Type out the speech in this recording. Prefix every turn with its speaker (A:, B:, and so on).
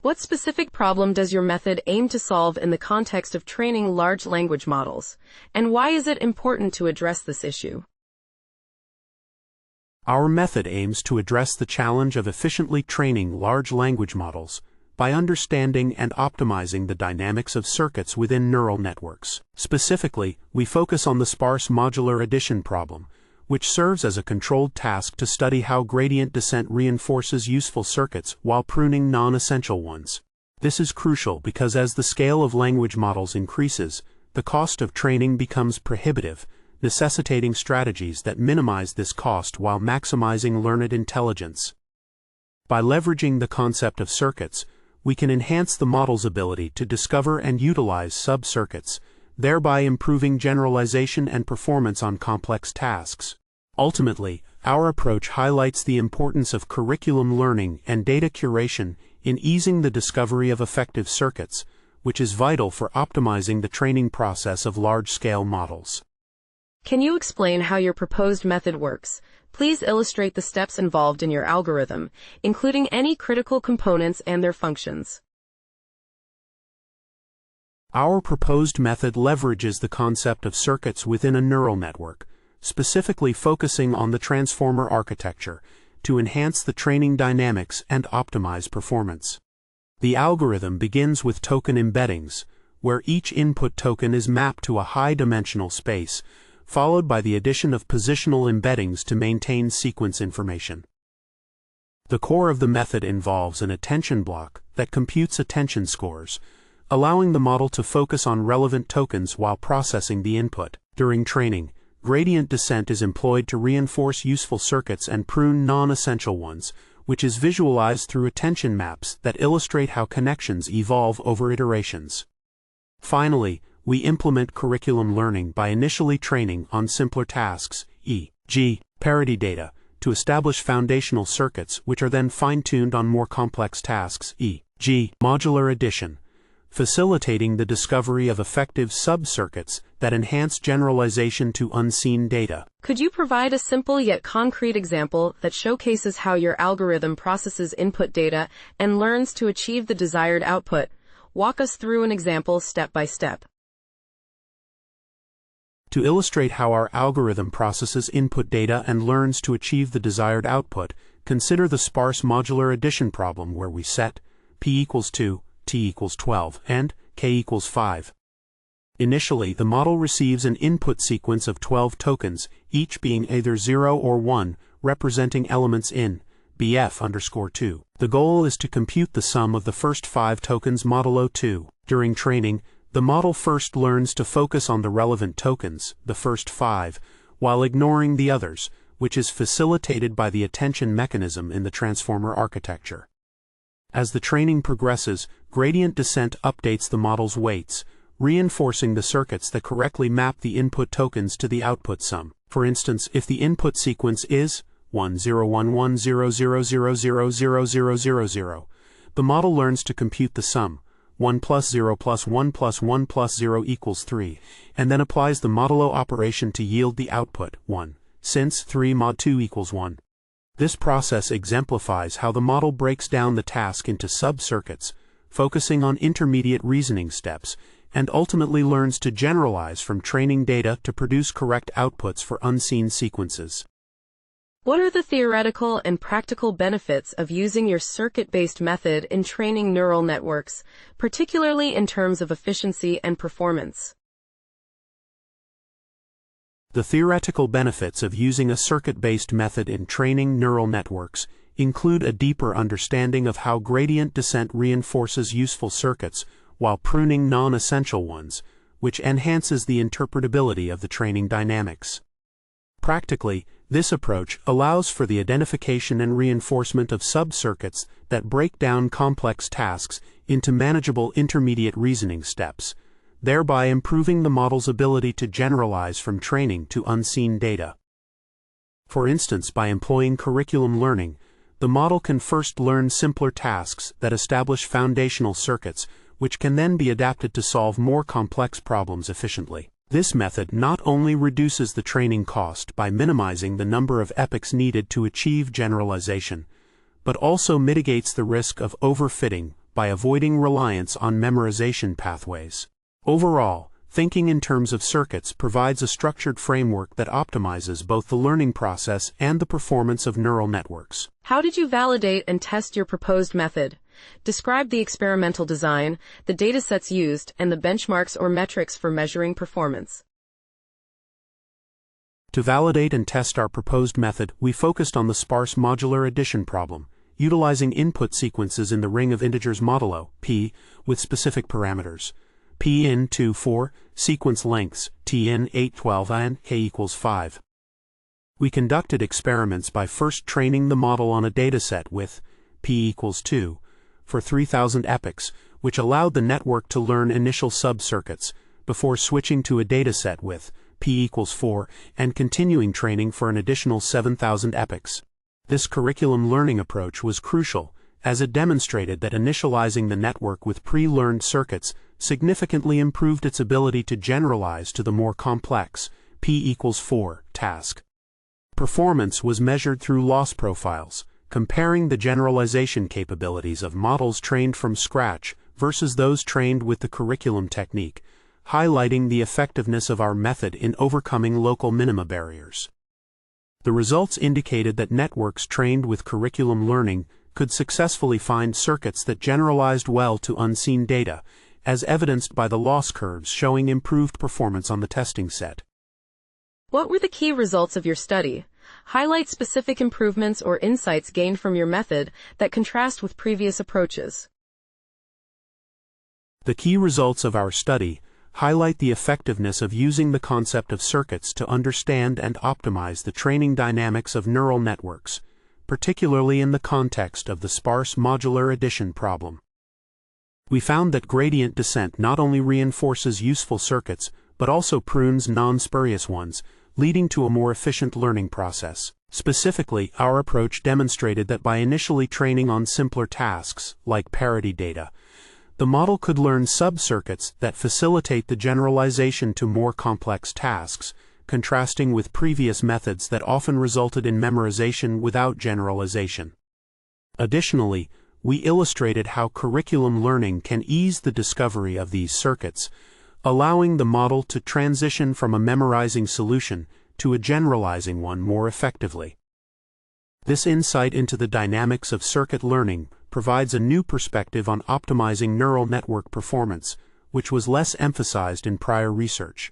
A: What specific problem does your method aim to solve in the context of training large language models, and why is it important to address this issue?
B: Our method aims to address the challenge of efficiently training large language models by understanding and optimizing the dynamics of circuits within neural networks. Specifically, we focus on the sparse modular addition problem, which serves as a controlled task to study how gradient descent reinforces useful circuits while pruning non-essential ones. This is crucial because as the scale of language models increases, the cost of training becomes prohibitive, necessitating strategies that minimize this cost while maximizing learned intelligence. By leveraging the concept of circuits, we can enhance the model's ability to discover and utilize sub-circuits, thereby improving generalization and performance on complex tasks. Ultimately, our approach highlights the importance of curriculum learning and data curation in easing the discovery of effective circuits, which is vital for optimizing the training process of large-scale models.
A: Can you explain how your proposed method works? Please illustrate the steps involved in your algorithm, including any critical components and their functions.
B: Our proposed method leverages the concept of circuits within a neural network, specifically focusing on the transformer architecture, to enhance the training dynamics and optimize performance. The algorithm begins with token embeddings, where each input token is mapped to a high-dimensional space, followed by the addition of positional embeddings to maintain sequence information. The core of the method involves an attention block that computes attention scores, allowing the model to focus on relevant tokens while processing the input. During training, gradient descent is employed to reinforce useful circuits and prune non-essential ones, which is visualized through attention maps that illustrate how connections evolve over iterations. Finally, we implement curriculum learning by initially training on simpler tasks, e.g., parity data, to establish foundational circuits which are then fine-tuned on more complex tasks, e.g., modular addition, facilitating the discovery of effective sub-circuits that enhance generalization to unseen data.
A: Could you provide a simple yet concrete example that showcases how your algorithm processes input data and learns to achieve the desired output? Walk us through an example step by step.
B: To illustrate how our algorithm processes input data and learns to achieve the desired output, consider the sparse modular addition problem where we set p equals 2, t equals 12, and k equals 5. Initially, the model receives an input sequence of 12 tokens, each being either 0 or 1, representing elements in bf_2. The goal is to compute the sum of the first 5 tokens modulo 2. During training, the model first learns to focus on the relevant tokens, the first 5, while ignoring the others, which is facilitated by the attention mechanism in the transformer architecture. As the training progresses, gradient descent updates the model's weights, reinforcing the circuits that correctly map the input tokens to the output sum. For instance, if the input sequence is 101100000000, the model learns to compute the sum 1 plus 0 plus 1 plus 1 plus 0 equals 3, and then applies the modulo operation to yield the output 1, since 3 mod 2 equals 1. This process exemplifies how the model breaks down the task into sub-circuits, focusing on intermediate reasoning steps, and ultimately learns to generalize from training data to produce correct outputs for unseen sequences.
A: What are the theoretical and practical benefits of using your circuit-based method in training neural networks, particularly in terms of efficiency and performance?
B: The theoretical benefits of using a circuit-based method in training neural networks include a deeper understanding of how gradient descent reinforces useful circuits while pruning non-essential ones, which enhances the interpretability of the training dynamics. Practically, this approach allows for the identification and reinforcement of sub-circuits that break down complex tasks into manageable intermediate reasoning steps, thereby improving the model's ability to generalize from training to unseen data. For instance, by employing curriculum learning, the model can first learn simpler tasks that establish foundational circuits, which can then be adapted to solve more complex problems efficiently. This method not only reduces the training cost by minimizing the number of epochs needed to achieve generalization, but also mitigates the risk of overfitting by avoiding reliance on memorization pathways. Overall, thinking in terms of circuits provides a structured framework that optimizes both the learning process and the performance of neural networks.
A: How did you validate and test your proposed method? Describe the experimental design, the datasets used, and the benchmarks or metrics for measuring performance.
B: To validate and test our proposed method, we focused on the sparse modular addition problem, utilizing input sequences in the ring of integers modulo, p, with specific parameters. P in 2, 4, sequence lengths, T in 8, 12, and k equals 5. We conducted experiments by first training the model on a dataset with P equals 2 for 3,000 epochs, which allowed the network to learn initial sub-circuits, before switching to a dataset with P equals 4 and continuing training for an additional 7,000 epochs. This curriculum learning approach was crucial, as it demonstrated that initializing the network with pre-learned circuits significantly improved its ability to generalize to the more complex P equals 4 task. Performance was measured through loss profiles, comparing the generalization capabilities of models trained from scratch versus those trained with the curriculum technique, highlighting the effectiveness of our method in overcoming local minima barriers. The results indicated that networks trained with curriculum learning could successfully find circuits that generalized well to unseen data, as evidenced by the loss curves showing improved performance on the testing set.
A: What were the key results of your study? Highlight specific improvements or insights gained from your method that contrast with previous approaches.
B: The key results of our study highlight the effectiveness of using the concept of circuits to understand and optimize the training dynamics of neural networks, particularly in the context of the sparse modular addition problem. We found that gradient descent not only reinforces useful circuits, but also prunes non-spurious ones, leading to a more efficient learning process. Specifically, our approach demonstrated that by initially training on simpler tasks, like parity data, the model could learn sub-circuits that facilitate the generalization to more complex tasks, contrasting with previous methods that often resulted in memorization without generalization. Additionally, we illustrated how curriculum learning can ease the discovery of these circuits, allowing the model to transition from a memorizing solution to a generalizing one more effectively. This insight into the dynamics of circuit learning provides a new perspective on optimizing neural network performance, which was less emphasized in prior research.